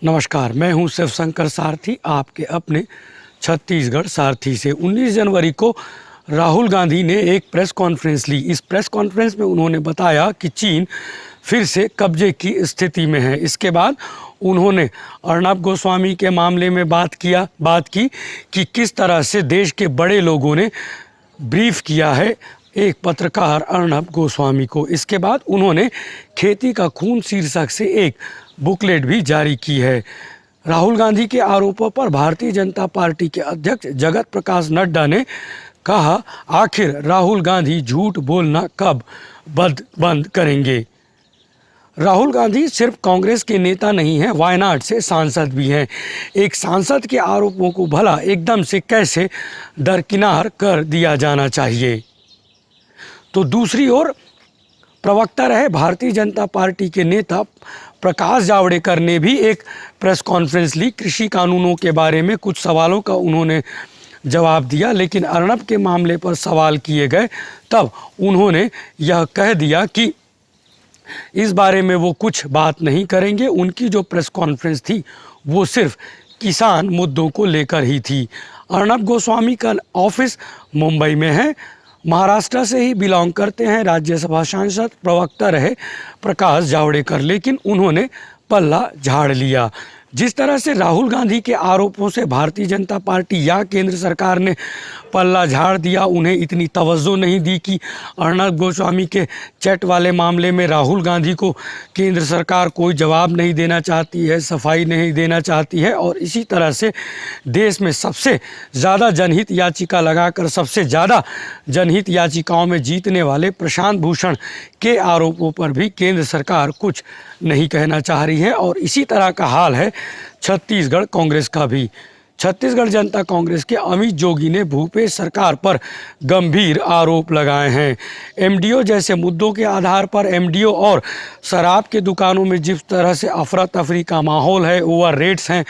नमस्कार, मैं हूं शिव शंकर सारथी, आपके अपने छत्तीसगढ़ सारथी से। 19 जनवरी को राहुल गांधी ने एक प्रेस कॉन्फ्रेंस ली। इस प्रेस कॉन्फ्रेंस में उन्होंने बताया कि चीन फिर से कब्जे की स्थिति में है। इसके बाद उन्होंने अर्नब गोस्वामी के मामले में बात की कि किस तरह से देश के बड़े लोगों ने ब्रीफ किया है एक पत्रकार अर्नब गोस्वामी को। इसके बाद उन्होंने खेती का खून शीर्षक से एक बुकलेट भी जारी की है। राहुल गांधी के आरोपों पर भारतीय जनता पार्टी के अध्यक्ष जगत प्रकाश नड्डा ने कहा, आखिर राहुल गांधी झूठ बोलना कब बंद करेंगे। राहुल गांधी सिर्फ कांग्रेस के नेता नहीं हैं, वायनाड से सांसद भी हैं। एक सांसद के आरोपों को भला एकदम से कैसे दरकिनार कर दिया जाना चाहिए। तो दूसरी ओर प्रवक्ता रहे भारतीय जनता पार्टी के नेता प्रकाश जावड़ेकर ने भी एक प्रेस कॉन्फ्रेंस ली। कृषि कानूनों के बारे में कुछ सवालों का उन्होंने जवाब दिया, लेकिन अर्नब के मामले पर सवाल किए गए तब उन्होंने यह कह दिया कि इस बारे में वो कुछ बात नहीं करेंगे। उनकी जो प्रेस कॉन्फ्रेंस थी वो सिर्फ किसान मुद्दों को लेकर ही थी। अर्नब गोस्वामी का ऑफिस मुंबई में है, महाराष्ट्र से ही बिलोंग करते हैं। राज्यसभा सांसद प्रवक्ता रहे प्रकाश जावड़ेकर, लेकिन उन्होंने पल्ला झाड़ लिया। जिस तरह से राहुल गांधी के आरोपों से भारतीय जनता पार्टी या केंद्र सरकार ने पल्ला झाड़ दिया, उन्हें इतनी तवज्जो नहीं दी कि अर्नब गोस्वामी के चैट वाले मामले में राहुल गांधी को केंद्र सरकार कोई जवाब नहीं देना चाहती है, सफाई नहीं देना चाहती है। और इसी तरह से देश में सबसे ज़्यादा जनहित याचिका लगाकर सबसे ज़्यादा जनहित याचिकाओं में जीतने वाले प्रशांत भूषण के आरोपों पर भी केंद्र सरकार कुछ नहीं कहना चाह रही है। और इसी तरह का हाल है छत्तीसगढ़ कांग्रेस का भी। छत्तीसगढ़ जनता कांग्रेस के अमित जोगी ने भूपेश सरकार पर गंभीर आरोप लगाए हैं। एमडीओ जैसे मुद्दों के आधार पर एमडीओ और शराब के दुकानों में जिस तरह से अफरा तफरी का माहौल है, ओवर रेट्स हैं,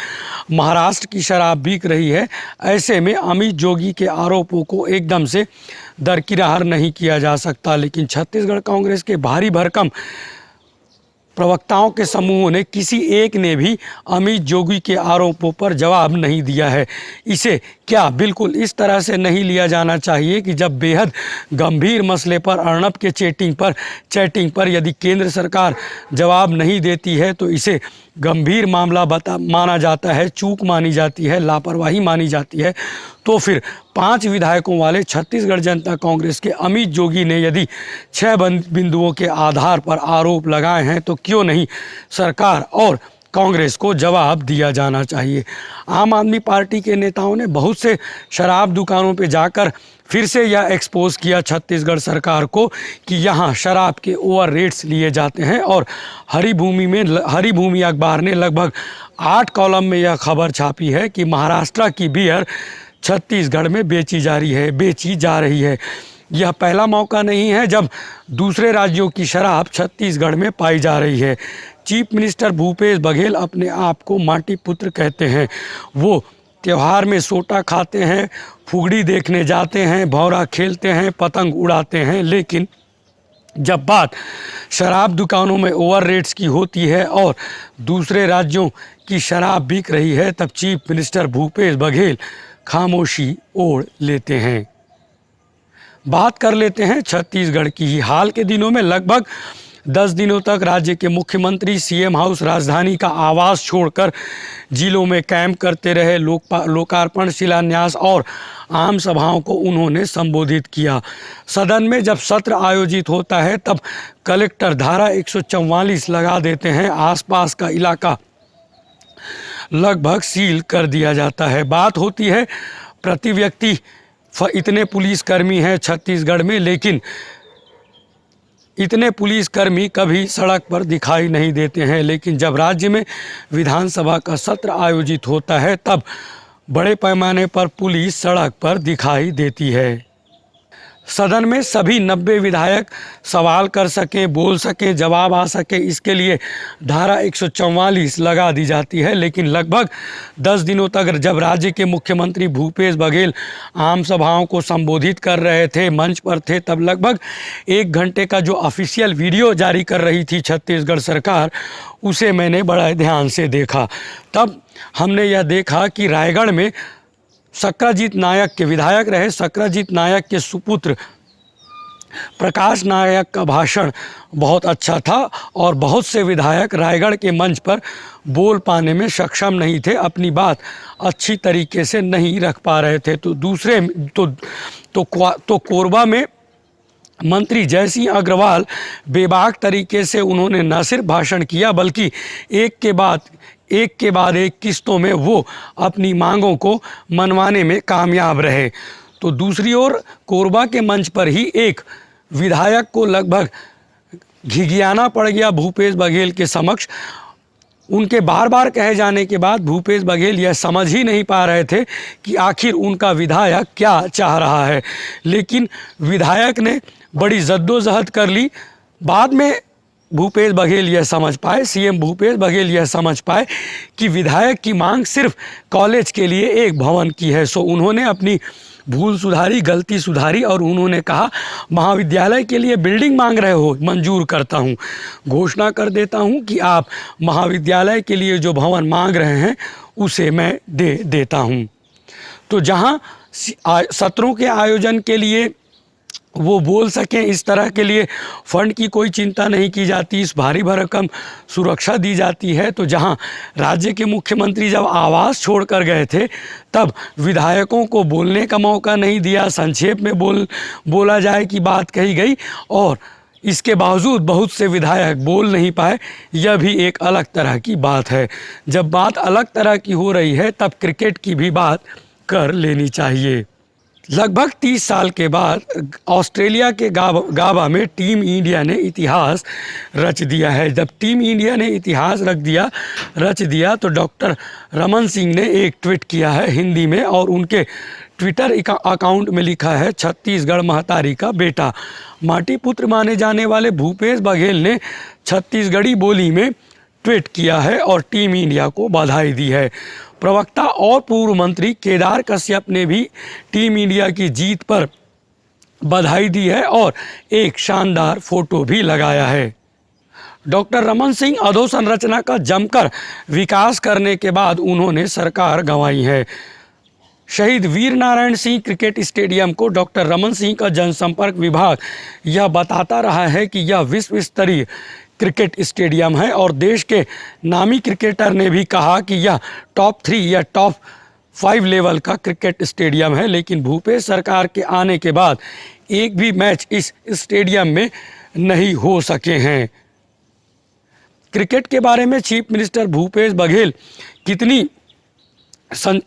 महाराष्ट्र की शराब बिक रही है, ऐसे में अमित जोगी के आरोपों को एकदम से दरकिनार नहीं किया जा सकता। लेकिन छत्तीसगढ़ कांग्रेस के भारी भरकम प्रवक्ताओं के समूह ने किसी एक ने भी अमित जोगी के आरोपों पर जवाब नहीं दिया है। इसे क्या बिल्कुल इस तरह से नहीं लिया जाना चाहिए कि जब बेहद गंभीर मसले पर अर्नब के चैटिंग पर यदि केंद्र सरकार जवाब नहीं देती है तो इसे गंभीर मामला माना जाता है, चूक मानी जाती है, लापरवाही मानी जाती है। तो फिर 5 विधायकों वाले छत्तीसगढ़ जनता कांग्रेस के अमित जोगी ने यदि 6 बिंदुओं के आधार पर आरोप लगाए हैं तो क्यों नहीं सरकार और कांग्रेस को जवाब दिया जाना चाहिए। आम आदमी पार्टी के नेताओं ने बहुत से शराब दुकानों पर जाकर फिर से यह एक्सपोज किया छत्तीसगढ़ सरकार को कि यहाँ शराब के ओवर रेट्स लिए जाते हैं। और हरी भूमि अखबार ने लगभग 8 कॉलम में यह खबर छापी है कि महाराष्ट्र की बियर छत्तीसगढ़ में बेची जा रही है। यह पहला मौका नहीं है जब दूसरे राज्यों की शराब छत्तीसगढ़ में पाई जा रही है। चीफ मिनिस्टर भूपेश बघेल अपने आप को माटी पुत्र कहते हैं। वो त्योहार में सोटा खाते हैं, फुगड़ी देखने जाते हैं, भौरा खेलते हैं, पतंग उड़ाते हैं, लेकिन जब बात शराब दुकानों में ओवर रेट्स की होती है और दूसरे राज्यों की शराब बिक रही है तब चीफ मिनिस्टर भूपेश बघेल खामोशी ओढ़ लेते हैं। बात कर लेते हैं छत्तीसगढ़ की ही। हाल के दिनों में लगभग 10 दिनों तक राज्य के मुख्यमंत्री सीएम हाउस राजधानी का आवास छोड़कर जिलों में कैंप करते रहे। लोकार्पण, शिलान्यास और आम सभाओं को उन्होंने संबोधित किया। सदन में जब सत्र आयोजित होता है तब कलेक्टर धारा 144 लगा देते हैं। आसपास का इलाका लगभग सील कर दिया जाता है। बात होती है प्रति व्यक्ति इतने पुलिसकर्मी हैं छत्तीसगढ़ में, लेकिन इतने पुलिसकर्मी कभी सड़क पर दिखाई नहीं देते हैं। लेकिन जब राज्य में विधानसभा का सत्र आयोजित होता है तब बड़े पैमाने पर पुलिस सड़क पर दिखाई देती है। सदन में सभी 90 विधायक सवाल कर सकें, बोल सकें, जवाब आ सके, इसके लिए धारा 144 लगा दी जाती है। लेकिन लगभग 10 दिनों तक जब राज्य के मुख्यमंत्री भूपेश बघेल आम सभाओं को संबोधित कर रहे थे, मंच पर थे, तब लगभग 1 घंटे का जो ऑफिशियल वीडियो जारी कर रही थी छत्तीसगढ़ सरकार, उसे मैंने बड़ा ध्यान से देखा। तब हमने यह देखा कि रायगढ़ में सक्राजीत नायक के विधायक रहे सक्राजीत नायक के सुपुत्र प्रकाश नायक का भाषण बहुत अच्छा था और बहुत से विधायक रायगढ़ के मंच पर बोल पाने में सक्षम नहीं थे, अपनी बात अच्छी तरीके से नहीं रख पा रहे थे। तो कोरबा में मंत्री जयसिंह अग्रवाल बेबाक तरीके से उन्होंने न सिर्फ भाषण किया बल्कि एक के बाद एक किस्तों में वो अपनी मांगों को मनवाने में कामयाब रहे। तो दूसरी ओर कोरबा के मंच पर ही एक विधायक को लगभग घिघियाना पड़ गया भूपेश बघेल के समक्ष। उनके बार बार कहे जाने के बाद भूपेश बघेल यह समझ ही नहीं पा रहे थे कि आखिर उनका विधायक क्या चाह रहा है। लेकिन विधायक ने बड़ी जद्दोजहद कर ली। बाद में भूपेश बघेल यह समझ पाए, सीएम भूपेश बघेल यह समझ पाए कि विधायक की मांग सिर्फ कॉलेज के लिए एक भवन की है। सो उन्होंने अपनी भूल सुधारी, गलती सुधारी और उन्होंने कहा, महाविद्यालय के लिए बिल्डिंग मांग रहे हो, मंजूर करता हूँ, घोषणा कर देता हूँ कि आप महाविद्यालय के लिए जो भवन मांग रहे हैं उसे मैं दे देता हूँ। तो जहाँ सत्रों के आयोजन के लिए वो बोल सकें, इस तरह के लिए फंड की कोई चिंता नहीं की जाती, इस भारी भरकम सुरक्षा दी जाती है। तो जहां राज्य के मुख्यमंत्री जब आवास छोड़कर गए थे तब विधायकों को बोलने का मौका नहीं दिया, संक्षेप में बोला जाए कि बात कही गई और इसके बावजूद बहुत से विधायक बोल नहीं पाए। यह भी एक अलग तरह की बात है। जब बात अलग तरह की हो रही है तब क्रिकेट की भी बात कर लेनी चाहिए। लगभग 30 साल के बाद ऑस्ट्रेलिया के गाबा में टीम इंडिया ने इतिहास रच दिया है। जब टीम इंडिया ने इतिहास रच दिया तो डॉक्टर रमन सिंह ने एक ट्वीट किया है हिंदी में और उनके ट्विटर अकाउंट में लिखा है, छत्तीसगढ़ महतारी का बेटा। माटी पुत्र माने जाने वाले भूपेश बघेल ने छत्तीसगढ़ी बोली में ट्वीट किया है और टीम इंडिया को बधाई दी है। प्रवक्ता और पूर्व मंत्री केदार कश्यप ने भी टीम इंडिया की जीत पर बधाई दी है और एक शानदार फोटो भी लगाया है। डॉक्टर रमन सिंह अधोसंरचना का जमकर विकास करने के बाद उन्होंने सरकार गंवाई है। शहीद वीर नारायण सिंह क्रिकेट स्टेडियम को डॉक्टर रमन सिंह का जनसंपर्क विभाग यह बताता रहा है कि यह विश्व स्तरीय क्रिकेट स्टेडियम है और देश के नामी क्रिकेटर ने भी कहा कि यह टॉप 3 या टॉप 5 लेवल का क्रिकेट स्टेडियम है। लेकिन भूपेश सरकार के आने के बाद एक भी मैच इस स्टेडियम में नहीं हो सके हैं। क्रिकेट के बारे में चीफ मिनिस्टर भूपेश बघेल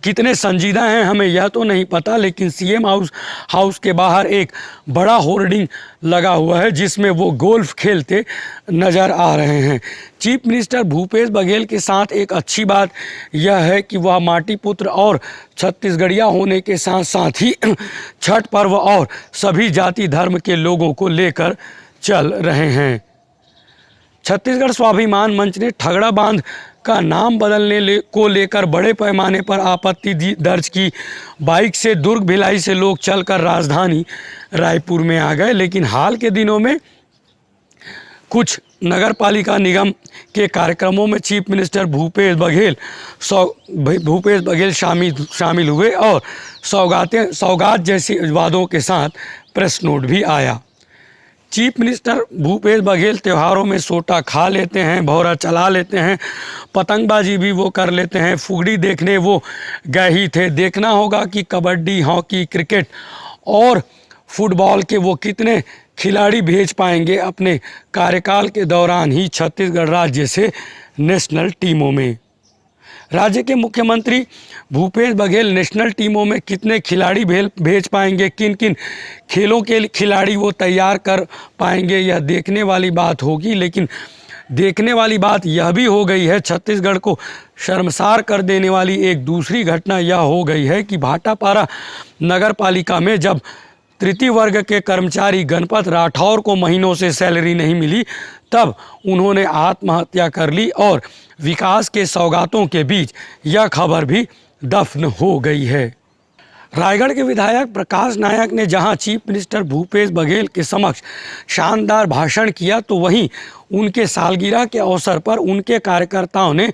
कितने संजीदा हैं हमें यह तो नहीं पता, लेकिन सीएम हाउस के बाहर एक बड़ा होर्डिंग लगा हुआ है जिसमें वो गोल्फ खेलते नज़र आ रहे हैं। चीफ मिनिस्टर भूपेश बघेल के साथ एक अच्छी बात यह है कि वह माटी पुत्र और छत्तीसगढ़िया होने के साथ साथ ही छठ पर्व और सभी जाति धर्म के लोगों को लेकर चल रहे हैं। छत्तीसगढ़ स्वाभिमान मंच ने ठगड़ा बांध का नाम बदलने को लेकर बड़े पैमाने पर आपत्ति दर्ज की। बाइक से दुर्ग भिलाई से लोग चलकर राजधानी रायपुर में आ गए। लेकिन हाल के दिनों में कुछ नगर पालिका निगम के कार्यक्रमों में चीफ मिनिस्टर भूपेश बघेल शामिल हुए और सौगात जैसी वादों के साथ प्रेस नोट भी आया। चीफ मिनिस्टर भूपेश बघेल त्योहारों में सोटा खा लेते हैं, भौरा चला लेते हैं, पतंगबाजी भी वो कर लेते हैं। फुगड़ी देखने वो गए ही थे। देखना होगा कि कबड्डी, हॉकी, क्रिकेट और फुटबॉल के वो कितने खिलाड़ी भेज पाएंगे अपने कार्यकाल के दौरान ही छत्तीसगढ़ राज्य से नेशनल टीमों में। राज्य के मुख्यमंत्री भूपेश बघेल नेशनल टीमों में कितने खिलाड़ी भेज पाएंगे, किन किन खेलों के खिलाड़ी वो तैयार कर पाएंगे, यह देखने वाली बात होगी। लेकिन देखने वाली बात यह भी हो गई है, छत्तीसगढ़ को शर्मसार कर देने वाली एक दूसरी घटना यह हो गई है कि भाटापारा नगर पालिका में जब तृतीय वर्ग के कर्मचारी गणपत राठौर को महीनों से सैलरी नहीं मिली, तब उन्होंने आत्महत्या कर ली और विकास के सौगातों के बीच यह खबर भी दफन हो गई है। रायगढ़ के विधायक प्रकाश नायक ने जहां चीफ मिनिस्टर भूपेश बघेल के समक्ष शानदार भाषण किया, तो वहीं उनके सालगिरह के अवसर पर उनके कार्यकर्ताओं ने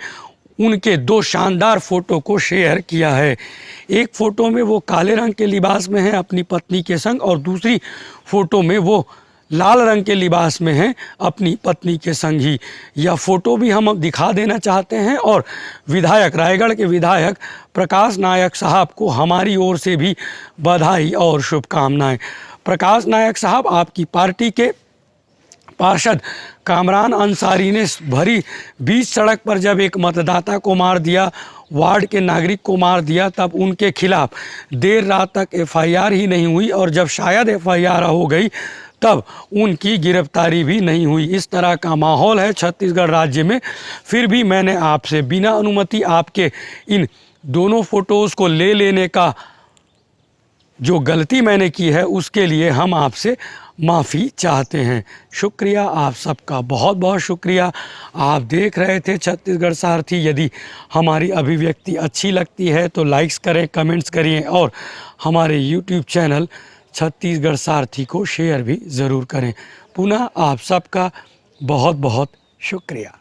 उनके 2 शानदार फ़ोटो को शेयर किया है। एक फ़ोटो में वो काले रंग के लिबास में हैं अपनी पत्नी के संग, और दूसरी फ़ोटो में वो लाल रंग के लिबास में हैं अपनी पत्नी के संग ही। यह फ़ोटो भी हम अब दिखा देना चाहते हैं और रायगढ़ के विधायक प्रकाश नायक साहब को हमारी ओर से भी बधाई और शुभकामनाएं। प्रकाश नायक साहब, आपकी पार्टी के पार्षद कामरान अंसारी ने भरी बीच सड़क पर जब एक मतदाता को मार दिया, वार्ड के नागरिक को मार दिया, तब उनके खिलाफ देर रात तक एफआईआर ही नहीं हुई, और जब शायद एफआईआर हो गई तब उनकी गिरफ्तारी भी नहीं हुई। इस तरह का माहौल है छत्तीसगढ़ राज्य में। फिर भी मैंने आपसे बिना अनुमति आपके इन दोनों फ़ोटोज़ को ले लेने का जो गलती मैंने की है, उसके लिए हम आपसे माफ़ी चाहते हैं। शुक्रिया, आप सबका बहुत बहुत शुक्रिया। आप देख रहे थे छत्तीसगढ़ सारथी। यदि हमारी अभिव्यक्ति अच्छी लगती है तो लाइक्स करें, कमेंट्स करिए, और हमारे यूट्यूब चैनल छत्तीसगढ़ सारथी को शेयर भी ज़रूर करें। पुनः आप सबका बहुत बहुत शुक्रिया।